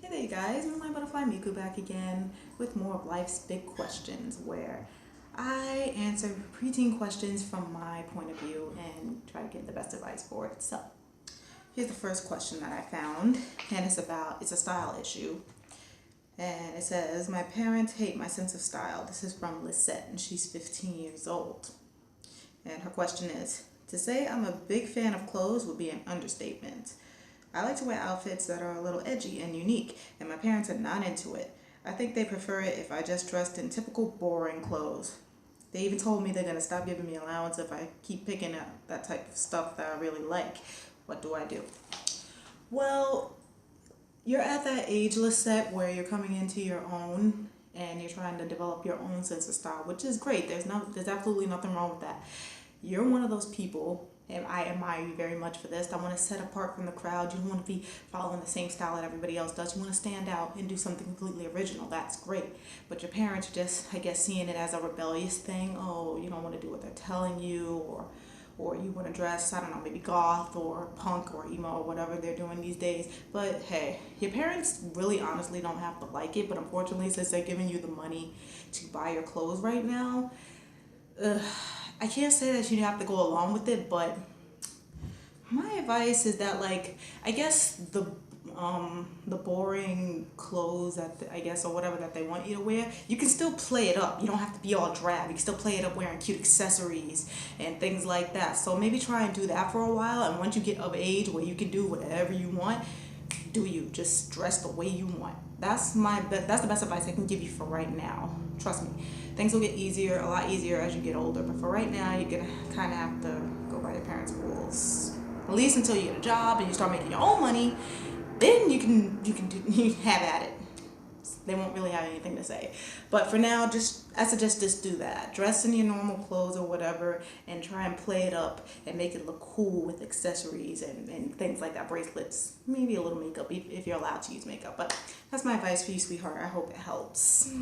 Hey there, you guys. My Butterfly Miku back again with more of life's big questions, where I answer preteen questions from my point of view and try to get the best advice for it. So, here's the first question that I found, and it's a style issue. And it says, my parents hate my sense of style. This is from Lisette, and she's 15 years old. And her question is, to say I'm a big fan of clothes would be an understatement. I like to wear outfits that are a little edgy and unique, and my parents are not into it. I think they prefer it if I just dressed in typical boring clothes. They even told me they're going to stop giving me allowance if I keep picking up that type of stuff that I really like. What do I do? Well, you're at that age, Lisette, where you're coming into your own and you're trying to develop your own sense of style, which is great. There's absolutely nothing wrong with that. You're one of those people, and I admire you very much for this, that want to set apart from the crowd. You don't want to be following the same style that everybody else does. You want to stand out and do something completely original. That's great. But your parents are just, I guess, seeing it as a rebellious thing. Oh, you don't want to do what they're telling you, or you want to dress, I don't know, maybe goth or punk or emo or whatever they're doing these days. But hey, your parents really honestly don't have to like it, but unfortunately, since they're giving you the money to buy your clothes right now, I can't say that you have to go along with it, but my advice is that, like, I guess the boring clothes or whatever that they want you to wear, you can still play it up. You don't have to be all drab. You can still play it up wearing cute accessories and things like that. So maybe try and do that for a while, and once you get of age where you can do whatever you want, do you. Just dress the way you want. That's the best advice I can give you for right now. Trust me. Things will get a lot easier as you get older, but for right now, you're gonna kind of have to go by your parents' rules. At least until you get a job and you start making your own money, then you can have at it. They won't really have anything to say. But for now, I suggest just do that. Dress in your normal clothes or whatever, and try and play it up and make it look cool with accessories and things like that, bracelets, maybe a little makeup if you're allowed to use makeup. But that's my advice for you, sweetheart. I hope it helps.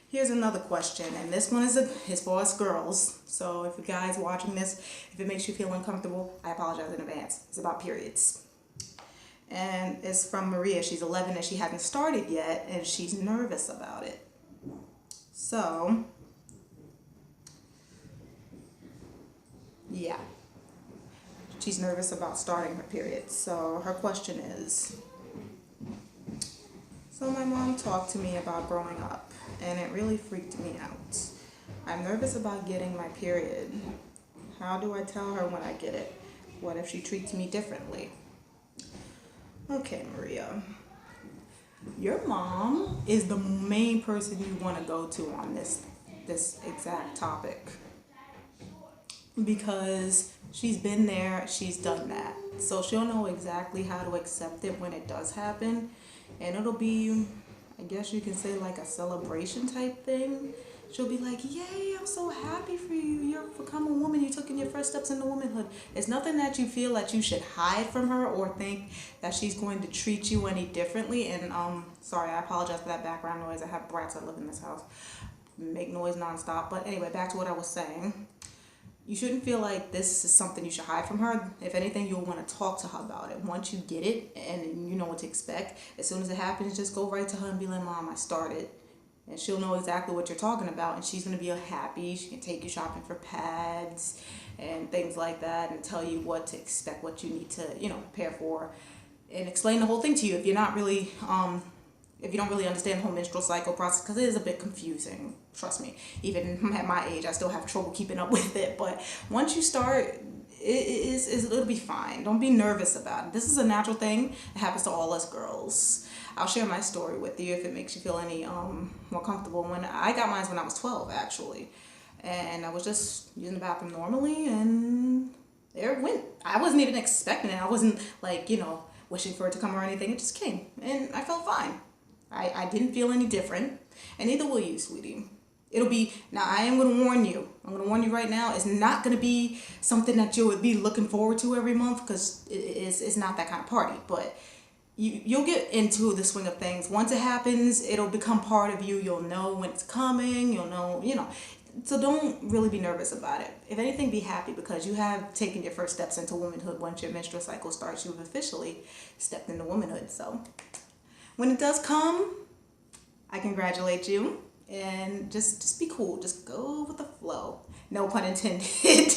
Here's another question, and this one is for us girls. So if you guys watching this, if it makes you feel uncomfortable, I apologize in advance. It's about periods. And it's from Maria. She's 11 and she hasn't started yet, and she's nervous about it. So, yeah. She's nervous about starting her period. So her question is, so my mom talked to me about growing up, and it really freaked me out. I'm nervous about getting my period. How do I tell her when I get it? What if she treats me differently? Okay, Maria. Your mom is the main person you want to go to on this exact topic, because she's been there, she's done that. So she'll know exactly how to accept it when it does happen. And it'll be, I guess you can say, like a celebration type thing. She'll be like, yay, I'm so happy for you. You've become a woman. You took in your first steps into womanhood. It's nothing that you feel that you should hide from her or think that she's going to treat you any differently. And sorry, I apologize for that background noise. I have brats that live in this house. Make noise nonstop. But anyway, back to what I was saying. You shouldn't feel like this is something you should hide from her. If anything, you'll want to talk to her about it. Once you get it and you know what to expect, as soon as it happens, just go right to her and be like, Mom, I started. And she'll know exactly what you're talking about, and she's going to be happy. She can take you shopping for pads and things like that, and tell you what to expect, what you need to, prepare for, and explain the whole thing to you if you're not really, if you don't really understand the whole menstrual cycle process, because it is a bit confusing. Trust me. Even at my age, I still have trouble keeping up with it. But once you start, it'll be fine. Don't be nervous about it. This is a natural thing. It happens to all us girls. I'll share my story with you if it makes you feel any more comfortable. When I got mine when I was 12, actually. And I was just using the bathroom normally, and there it went. I wasn't even expecting it. I wasn't wishing for it to come or anything. It just came, and I felt fine. I didn't feel any different, and neither will you, sweetie. It'll be, now I am going to warn you. I'm going to warn you right now. It's not going to be something that you would be looking forward to every month, because it's not that kind of party. But you'll get into the swing of things. Once it happens, it'll become part of you. You'll know when it's coming. You'll know, So don't really be nervous about it. If anything, be happy because you have taken your first steps into womanhood. Once your menstrual cycle starts, you've officially stepped into womanhood. So when it does come, I congratulate you. And just be cool. Just go with the flow. No pun intended.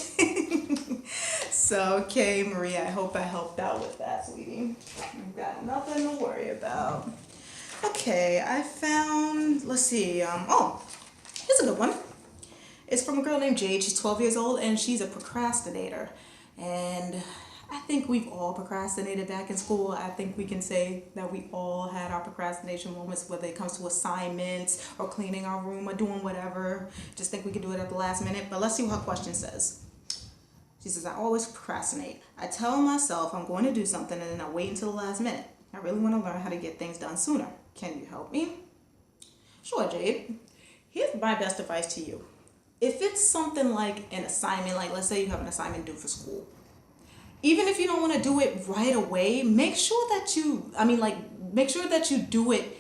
So, okay, Maria, I hope I helped out with that, sweetie. You've got nothing to worry about. Okay, I found, let's see, here's a good one. It's from a girl named Jade. She's 12 years old and she's a procrastinator. And I think we've all procrastinated back in school. I think we can say that we all had our procrastination moments, whether it comes to assignments or cleaning our room or doing whatever. Just think we could do it at the last minute. But let's see what her question says. She says, I always procrastinate. I tell myself I'm going to do something and then I wait until the last minute. I really want to learn how to get things done sooner. Can you help me? Sure, Jade. Here's my best advice to you. If it's something like an assignment, like let's say you have an assignment due for school, even if you don't want to do it right away, make sure that you do it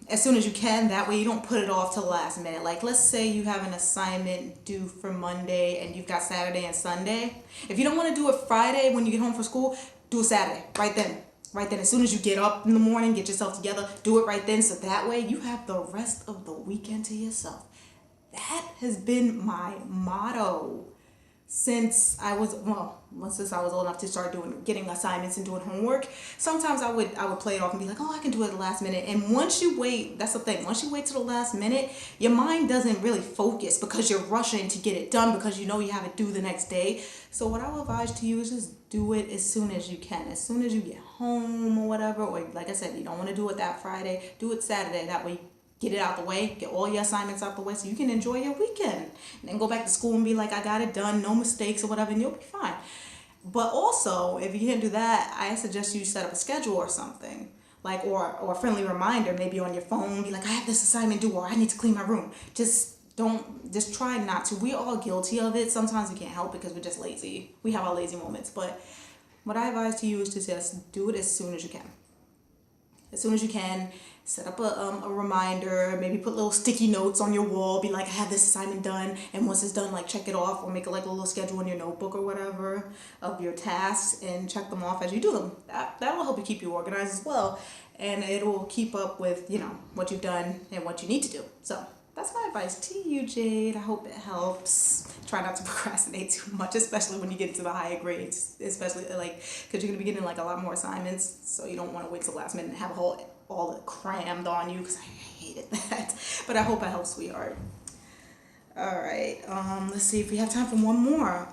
as soon as you can. That way you don't put it off till the last minute. Like let's say you have an assignment due for Monday and you've got Saturday and Sunday. If you don't want to do it Friday when you get home from school, do it Saturday, right then. Right then, as soon as you get up in the morning, get yourself together, do it right then. So that way you have the rest of the weekend to yourself. That has been my motto since I was old enough to start getting assignments and doing homework. Sometimes I would play it off and be like, oh, I can do it at the last minute. And once you wait, that's the thing. Once you wait to the last minute, your mind doesn't really focus because you're rushing to get it done because you know you have it due the next day. So what I would advise to you is just do it as soon as you can. As soon as you get home or whatever, or like I said, you don't want to do it that Friday, do it Saturday. That way get it out the way, get all your assignments out the way so you can enjoy your weekend. And then go back to school and be like, I got it done, no mistakes or whatever, and you'll be fine. But also, if you can't do that, I suggest you set up a schedule or something. Like, or a friendly reminder, maybe on your phone, be like, I have this assignment due, or I need to clean my room. Just try not to. We're all guilty of it. Sometimes we can't help it because we're just lazy. We have our lazy moments. But what I advise to you is to just do it as soon as you can. As soon as you can, set up a reminder, maybe put little sticky notes on your wall, be like, I have this assignment done, and once it's done, like check it off, or make it like a little schedule in your notebook or whatever of your tasks and check them off as you do them. That will help you keep you organized as well, and it will keep up with, what you've done and what you need to do. So that's my advice to you, Jade. I hope it helps. Try not to procrastinate too much, especially when you get into the higher grades, especially because you're going to be getting like a lot more assignments, so you don't want to wait till the last minute and have all it crammed on you, because I hated that. But I hope I help, sweetheart. All right, let's see if we have time for one more.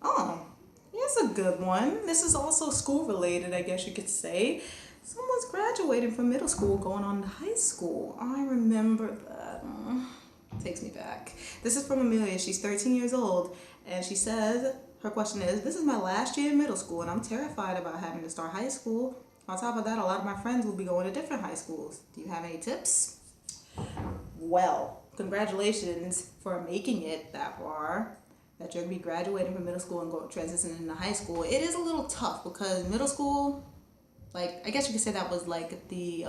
Oh, here's a good one. This is also school related, I guess you could say. Someone's graduating from middle school, going on to high school. I remember that. Takes me back. This is from Amelia. She's 13 years old, and she says, her question is, this is my last year in middle school, and I'm terrified about having to start high school. On top of that, a lot of my friends will be going to different high schools. Do you have any tips? Well, congratulations for making it that far, that you're going to be graduating from middle school and transitioning into high school. It is a little tough because middle school, I guess you could say that was like the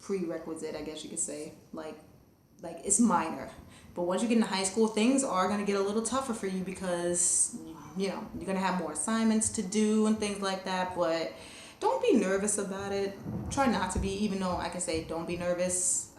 prerequisite, I guess you could say. Like it's minor. But once you get into high school, things are going to get a little tougher for you because, you're going to have more assignments to do and things like that. But don't be nervous about it. Try not to be, even though I can say don't be nervous.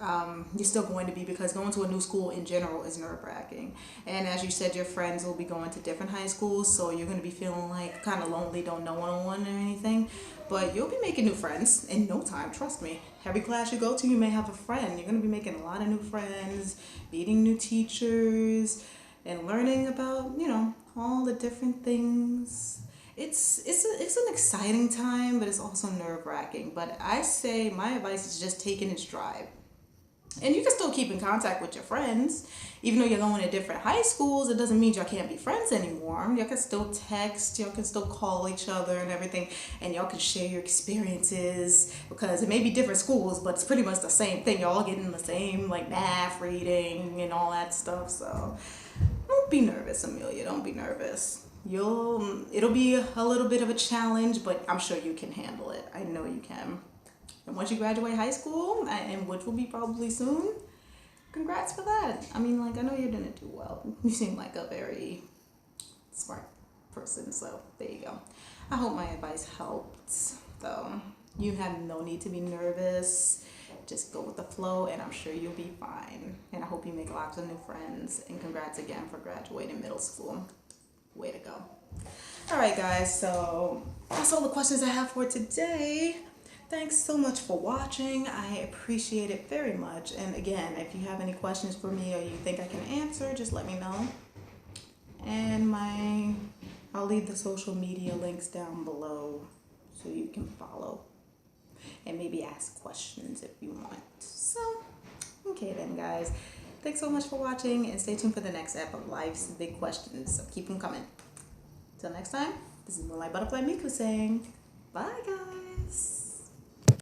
You're still going to be, because going to a new school in general is nerve-wracking. And as you said, your friends will be going to different high schools, so you're going to be feeling like kind of lonely, don't know one-on-one or anything. But you'll be making new friends in no time, trust me. Every class you go to, you may have a friend. You're going to be making a lot of new friends, meeting new teachers, and learning about, all the different things. It's an exciting time, but it's also nerve-wracking. But I say my advice is just take it in stride. And you can still keep in contact with your friends. Even though you're going to different high schools, it doesn't mean y'all can't be friends anymore. Y'all can still text, y'all can still call each other and everything, and y'all can share your experiences, because it may be different schools, but it's pretty much the same thing. Y'all getting the same math, reading, and all that stuff. So don't be nervous, Amelia. Don't be nervous. It'll be a little bit of a challenge, but I'm sure you can handle it. I know you can. And once you graduate high school, and which will be probably soon, congrats for that. I mean, like, I know you're gonna do well. You seem like a very smart person, so there you go. I hope my advice helped, though. You have no need to be nervous. Just go with the flow, and I'm sure you'll be fine. And I hope you make lots of new friends. And congrats again for graduating middle school. Way to go. All right, guys, so that's all the questions I have for today. Thanks so much for watching. I appreciate it very much. And again, if you have any questions for me or you think I can answer, just let me know. And I'll leave the social media links down below so you can follow and maybe ask questions if you want. So, okay then, guys. Thanks so much for watching, and stay tuned for the next ep of Life's Big Questions. So keep them coming. Till next time, this is Moonlight Butterfly Miku saying bye, guys.